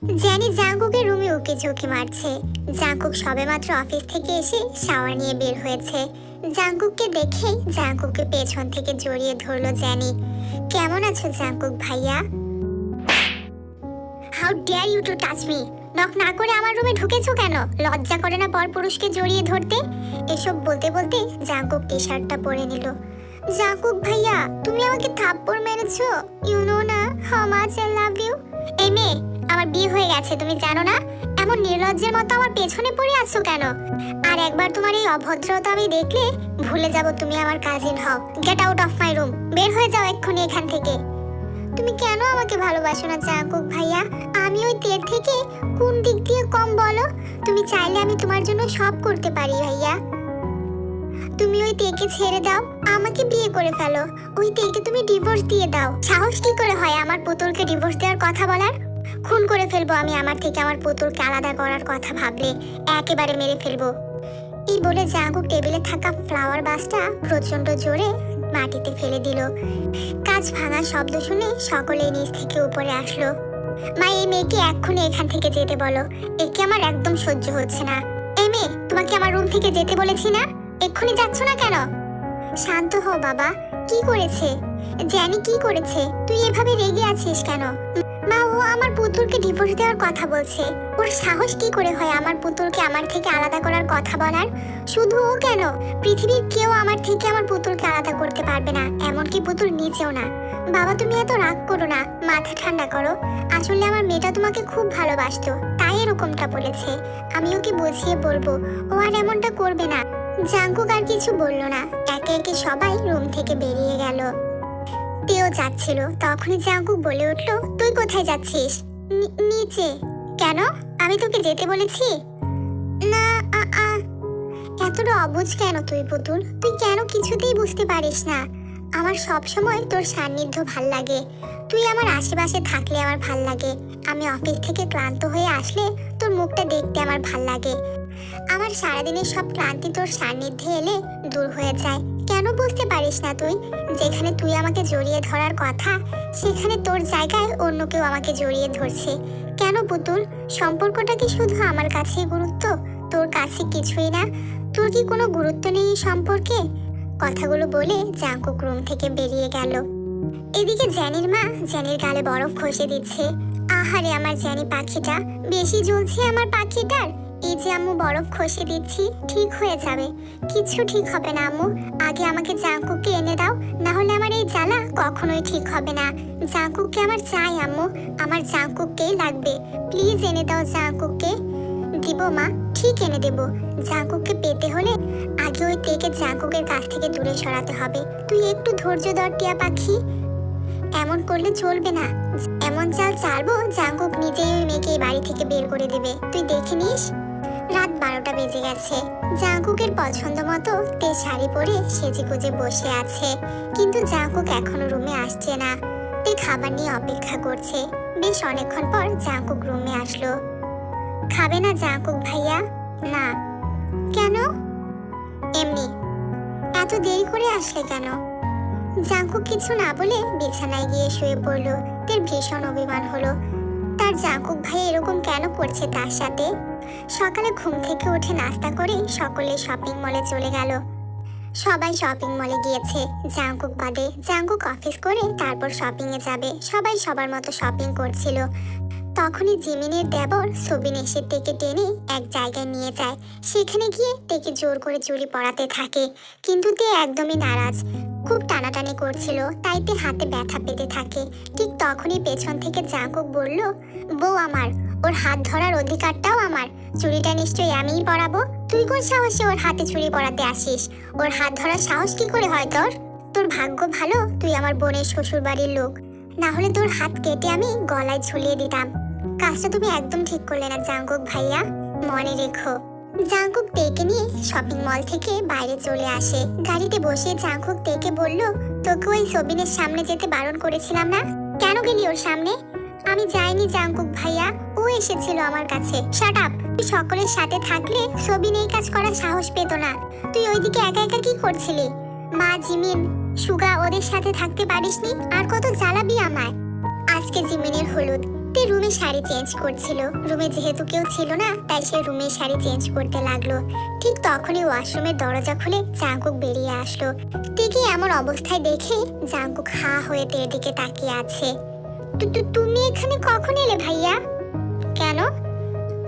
জ্যানি জাঙ্কুকের রুমে উকি ঝুঁকি মারছে। জাঙ্কুক সবেমাত্র অফিস থেকে এসে শাওয়ার নিয়ে বের হয়েছে। জাঙ্কুককে দেখেই জাঙ্কুককে পেছন থেকে জড়িয়ে ধরলো জ্যানি। কেমন আছো জাঙ্কুক ভাইয়া? How dare you to touch me? Knock না করে আমার রুমে ঢুকেছো কেন? লজ্জা করে না পরপুরুষকে জড়িয়ে ধরতে? এসব বলতে বলতে জাঙ্কুক টি শার্টটা পরে নিল। জাঙ্কুক ভাইয়া, তুমি আমাকে থাপ্পড় মেরেছো। ইউ নো না how much I love you. এই মেয়ে, আমার বিয়ে হয়ে গেছে, তুমি জানো না? এমন নির্লজ্জের মতো আমার পেছনে পড়ে আছো কেন? আর একবার তোমার এই অভদ্রতা আমি দেখলে ভুলে যাব তুমি আমার কাজিন হও। Get out of my room. বের হয়ে যাও এক্ষুনি এখান থেকে। তুমি কেন আমাকে ভালোবাসো না জাঙ্কুক ভাইয়া? আমি ওই তের থেকে কোন দিক দিয়ে কম বলো? তুমি চাইলে আমি তোমার জন্য সব করতে পারি ভাইয়া। তুমি ওই তেকে ছেড়ে দাও, আমাকে বিয়ে করে ফেলো। ওই তেকে তুমি ডিভোর্স দিয়ে দাও। সাহস কি করে হয় আমার পুতুলকে ডিভোর্স দেওয়ার কথা বলার? খুন করে ফেলবো আমি আমার থেকে আমার পুতুলকে আলাদা করার কথা ভাবলে। একেবারে মেরে ফেলবো। এই বলে জাঙ্কুক টেবিলে থাকা ফ্লাওয়ার বাসটা প্রচন্ড জোরে মাটিতে ফেলে দিল। কাঁচ ভাঙার শব্দ শুনে সকলে নিচ থেকে উপরে আসলো। মা, এই মেয়েকে এক্ষুনি এখান থেকে যেতে বলো। একে আমার একদম সহ্য হচ্ছে না। এই মেয়ে, তোমাকে আমার রুম থেকে যেতে বলেছি না? এক্ষুনি যাচ্ছ না কেন? শান্ত হও বাবা। কি করেছে জ্যানি? কি করেছে? তুই এভাবে রেগে আছিস কেন? মা, ও আমার পুতুলকে ডিভোর্স দেওয়ার কথা বলছে। ওর সাহস কি করে হয় আমার পুতুলকে আমার থেকে আলাদা করার কথা বলার? শুধু ও কেন, পৃথিবীর কেউ আমার থেকে আমার পুতুলকে আলাদা করতে পারবে না, এমনকি পুতুল নিচেও না। বাবা, তুমি এত রাগ করো না, মাথা ঠান্ডা করো। আসলে আমার মেয়েটা তোমাকে খুব ভালোবাসতো, তাই এরকমটা বলেছে। আমি ওকে বুঝিয়ে বলবো, ও আর এমনটা করবে না। জাঙ্কুক আর কিছু বলল না। একে একে সবাই রুম থেকে বেরিয়ে গেল। তেও যাচ্ছিল, তখনই জাঙ্কুক বলে উঠলো, তুই কোথায় যাচ্ছিস? নিচে। কেন? আমি তোকে যেতে বলেছি? না। এতটা অবুঝ কেন তুই পুতুল? তুই কেন কিছুতেই বুঝতে পারিস না? আমার সব সময় তোর সান্নিধ্য ভাল লাগে। তুই আমার আশেপাশে থাকলে আমার ভাল লাগে। আমি অফিস থেকে ক্লান্ত হয়ে আসলে তোর মুখটা দেখতে আমার ভাল লাগে। আমার সারাদিনের সব ক্লান্তি তোর সান্নিধ্যে এলে দূর হয়ে যায়। কেন বুঝতে পারিস না তুই? যেখানে তুই আমাকে জড়িয়ে ধরার কথা, সেখানে তোর জায়গায় অন্য কেউ আমাকে জড়িয়ে ধরছে। কেন পুতুল? সম্পর্কটা কি শুধু আমার কাছেই গুরুত্ব? তোর কাছে কিছুই না? তোর কি কোনো গুরুত্ব নেই এই সম্পর্কে? কথাগুলো বলে জাঙ্কুক রুম থেকে বেরিয়ে গেল। এদিকে জ্যানির মা জ্যানির গালে বরফ ঘষে দিচ্ছে। আহারে আমার জ্যানি পাখিটা, বেশি জ্বলছে আমার পাখিটার। এই যে আম্মু বরফ ঘষে দিচ্ছি, ঠিক হয়ে যাবে। কিচ্ছু ঠিক হবে না আম্মু। আগে আমাকে জাঙ্কুককে এনে দাও, না হলে আমার এই জ্বালা কখনোই ঠিক হবে না। জাঙ্কুককে আমার চাই আম্মু, আমার জাঙ্কুককেই লাগবে। প্লিজ এনে দাও জাঙ্কুককে। দিব মা, ঠিক এনে দেব। জাঙ্কুককে পেতে হলে আগে ওই তেকে জাঙ্কুকের কাছ থেকে দূরে সরাতে হবে। তুই একটু ধৈর্য ধর টিয়া পাখি। এমন করলে চলবে না। এমন চাল চালবো জাঙ্কুক নিজেই ওই মেয়েকে এই বাড়ি থেকে বের করে দেবে, তুই দেখে নিস। রাত 12টা বেজে গেছে। জাঙ্কুকের পছন্দ মতো তে শাড়ি পরে সেজে গুজে বসে আছে, কিন্তু জাঙ্কুক এখনো রুমে আসছে না। তে খাবার নিয়ে অপেক্ষা করছে। বেশ অনেকক্ষণ পর জাঙ্কুক রুমে আসলো। খাবে না জাঙ্কুক ভাইয়া? না। কেন? এমনি। এত দেরি করে আসলে কেন? জাঙ্কুক কিছু না বলে বিছানায় গিয়ে শুয়ে পড়ল। তার ভীষণ অভিমান হলো। তার জাঙ্কুক ভাই এরকম কেন করছে তার সাথে? সকালে ঘুম থেকে উঠে নাস্তা করে সকলে শপিং মলে চলে গেল। সবাই শপিং মলে গিয়েছে জাঙ্কুক বাদে। জাঙ্কুক অফিস করে তারপর শপিং এ যাবে। সবাই সবার মতো শপিং করছিল। তখনই জিমিনের দেবর সবিন এসে তেকে টেনে এক জায়গায় নিয়ে যায়। সেখানে গিয়ে তেকে জোর করে চুড়ি পরাতে থাকে, কিন্তু তে একদমই নারাজ। খুব টানাটানি করছিল, তাই তে হাতে ব্যথা পেতে থাকে। ঠিক তখনই পেছন থেকে জাঙ্কুক বলল, বউ আমার, ওর হাত ধরার অধিকারটাও আমার। চুড়িটা নিশ্চয়ই আমিই পরাবো। তুই কোন সাহসে ওর হাতে চুড়ি পরাতে আসিস? ওর হাত ধরার সাহস কি করে হয় তোর? তোর ভাগ্য ভালো তুই আমার বোনের শ্বশুর বাড়ির লোক, না হলে তোর হাত কেটে আমি গলায় ঝুলিয়ে দিতাম। কাজটা তুমি একদম ঠিক করলে না জাঙ্কুক ভাইয়া, মনে রেখো। জাঙ্কুক তেকে নিয়ে শপিং মল থেকে বাইরে চলে আসে। গাড়িতে বসে জাঙ্কুক তেকে বলল, তোকে ওই সবিনের সামনে যেতে বারণ করেছিলাম না? কেন গেলি ওর সামনে? আমি যাইনি জাঙ্কুক ভাইয়া, ও এসেছিল আমার কাছে। Shut up. তুই সকলের সাথে থাকলে সবিন এই কাজ করার সাহস পেত না। তুই ওইদিকে একা একা কি করছিলি? মা, জিমিন, সুগা ওদের সাথে থাকতে পারিসনি? আর কত জ্বালাবি আমায়। আজকে জিমিনের হলুদ, তে রুমে শাড়ি চেঞ্জ করছিল। রুমে যেহেতু কেউ ছিল না, তাই সে রুমে শাড়ি চেঞ্জ করতে লাগলো। ঠিক তখনই ওয়াশরুমের দরজা খুলে জাঙ্কুক বেরিয়ে আসলো। টেকে এমন অবস্থায় দেখে জাঙ্কুক হা হয়ে তের দিকে তাকিয়ে আছে। তুমি এখানে কখন এলে ভাইয়া? কেন?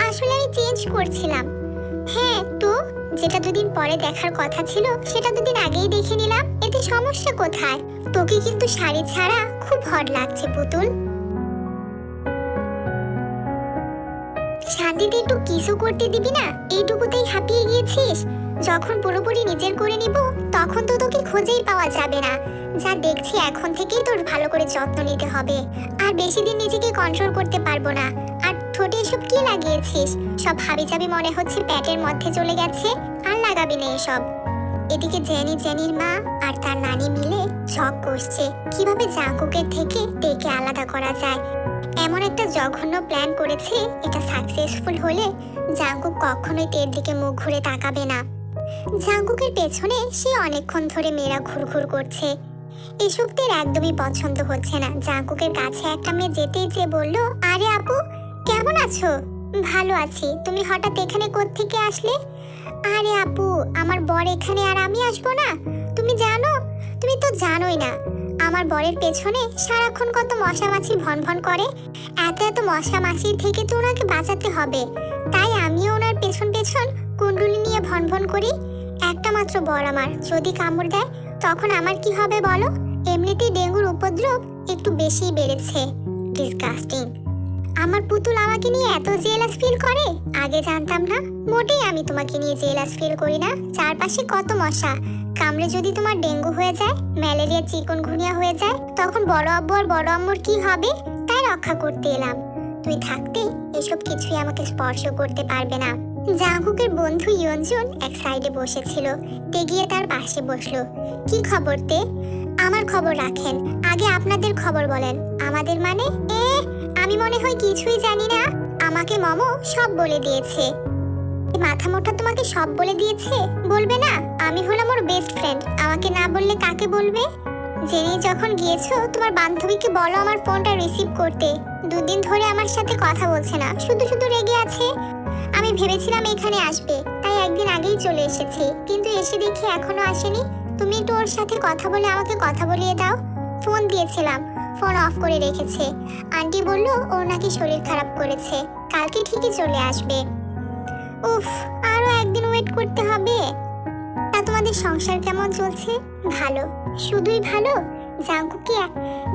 আসলে আমি চেঞ্জ করছিলাম। হ্যাঁ তো, যেটা দুদিন পরে দেখার কথা ছিল সেটা দুদিন আগেই দেখে নিলাম, এতে সমস্যা কোথায়? তোকে কিন্তু শাড়ি ছাড়া খুব হট লাগছে পুতুল। শান্তিতে একটু কিসও করতে দিবি না? এইটুকুতেই হাঁপিয়ে গিয়েছিস। যখন পুরোপুরি নিজের করে নিব তখন তো তোকে খুঁজেই পাওয়া যাবে না। যা দেখছি এখন থেকেই তোর ভালো করে যত্ন নিতে হবে। আর বেশি দিন নিজেকে কন্ট্রোল করতে পারবো না। আর ঠোঁটে এসব কি লাগিয়েছিস? সব হাবিজাবি মনে হচ্ছে পেটের মধ্যে চলে গেছে। আর লাগাবি না এসব। এদিকে জেনির মা আর তার নানি মিলে ঝক কষছে কিভাবে জাঙ্কুকের থেকে তেকে আলাদা করা যায়। এমন একটা জঘন্য প্ল্যান করেছে, এটা সাকসেসফুল হলে জাঙ্কুক কখনোই তের দিকে মুখ ঘুরে তাকাবে না। জাঙ্কুকের পেছনে সে অনেকক্ষণ ধরে মেয়েরা ঘুরঘুর করছে। এসব তের একদমই পছন্দ হচ্ছে না। জাঙ্কুকের কাছে একটা মেয়ে যেতেই যে বলল, আরে আপু কেমন আছো? ভালো আছি, তুমি হঠাৎ এখানে কোত্থেকে আসলে? আরে আপু, আমার বর এখানে আর আমি আসবো না? তুমি জানো? তুমি তো জানোই না, আমার বরের পেছনে সারাক্ষণ কত মশা মাছি ভনভন করে। এত এত মশা মাছির থেকে তো ওনাকে বাঁচাতে হবে, তাই আমিও ওনার পেছন পেছন কুণ্ডুলি নিয়ে ভনভন করি। একটা মাত্র বর আমার, যদি কামড় দেয় তখন আমার কি হবে বলো? এমনিতেই ডেঙ্গুর উপদ্রব একটু বেশিই বেড়েছে। ডিসগাস্টিং। আমার পুতুল আমাকে নিয়ে এত জেলাস ফিল করে, আগে জানতাম না। মোটেই আমি তোমাকে নিয়ে জেলাস ফিল করি না। চারপাশে কত মশা, কামড়ে যদি তোমার ডেঙ্গু হয়ে যায়, ম্যালেরিয়া চিকনগুনিয়া হয়ে যায়, তখন বড় আব্বু আর বড় আম্মুর কি হবে? তাই রক্ষা করতে এলাম। তুই থাকতে এসব কিছুই আমাকে স্পর্শ করতে পারবে না। জাঙ্কুকের বন্ধু ইয়নজুন এক সাইডে বসেছিল। তে গিয়ে তার পাশে বসলো। কি খবর তে? আমার খবর রাখেন, আগে আপনাদের খবর বলেন। আমাদের মানে? আমি মনে হয় কিছুই জানি না। আমাকে মমো সব বলে দিয়েছে। মাথা মোটা তোমাকে সব বলে দিয়েছে? বলবে না? আমি হলাম ওর বেস্ট ফ্রেন্ড, আমাকে না বললে কাকে বলবে? জেনে যখন গিয়েছো তোমার বান্ধবীকে বলো আমার ফোনটা রিসিভ করতে। দুদিন ধরে আমার সাথে কথা বলছে না, শুধু শুধু রেগে আছে। আমি ভেবেছিলাম এখানে আসবে, তাই একদিন আগেই চলে এসেছি, কিন্তু এসে দেখি এখনো আসেনি। তুমি একটু ওর সাথে কথা বলে আমাকে কথা বলিয়ে দাও। ফোন দিয়েছিলাম, ফোন অফ করে রেখেছে। আন্টি বলল ওর নাকি শরীর খারাপ করেছে, কালকে ঠিকই চলে আসবে। উফ, আরো একদিন ওয়েট করতে হবে। তা তোমাদের সংসার কেমন চলছে? ভালো, শুধুই ভালো?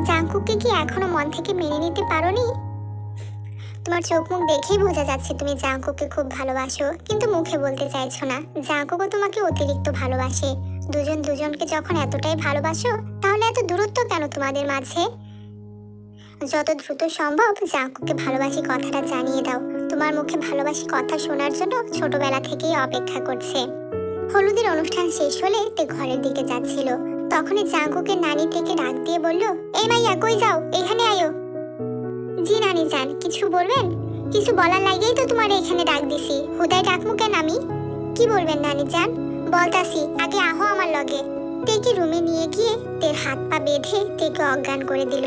জাঙ্কুককে কি এখনো মন থেকে মেনে নিতে পারোনি? তোমার চোখ মুখ দেখেই বোঝা যাচ্ছে তুমি জাঙ্কুককে খুব ভালোবাসো, কিন্তু মুখে বলতে চাইছো না। জাঙ্কুকও তোমাকে অতিরিক্ত ভালোবাসে। দুজন দুজনকে যখন এতটাই ভালোবাসো, তাহলে এত দূরত্ব কেন তোমাদের মাঝে? যত দ্রুত সম্ভব জাঙ্কুককে ভালোবাসি কথাটা জানিয়ে দাও। তোমার মুখে ভালোবাসি কথা শোনার জন্য ছোটবেলা থেকেই অপেক্ষা করছে। হলুদের অনুষ্ঠান শেষ হলে তে ঘরের দিকে যাচ্ছিল, তখনই জাঙ্কুকের নানি থেকে ডাক দিয়ে বলল, এই মাইয়া কই যাও, এখানে আয়ো। জি নানি যান, কিছু বলবেন? কিছু বলার লাগেই তো তোমার এখানে ডাক দিছি। হুদায় ডাকমু কেন আমি? কি বলবেন নানি যান? বলতাছি, আগে আহো আমার লগে। তেকে রুমে নিয়ে গিয়ে তের হাত পা বেঁধে তেকে অজ্ঞান করে দিল।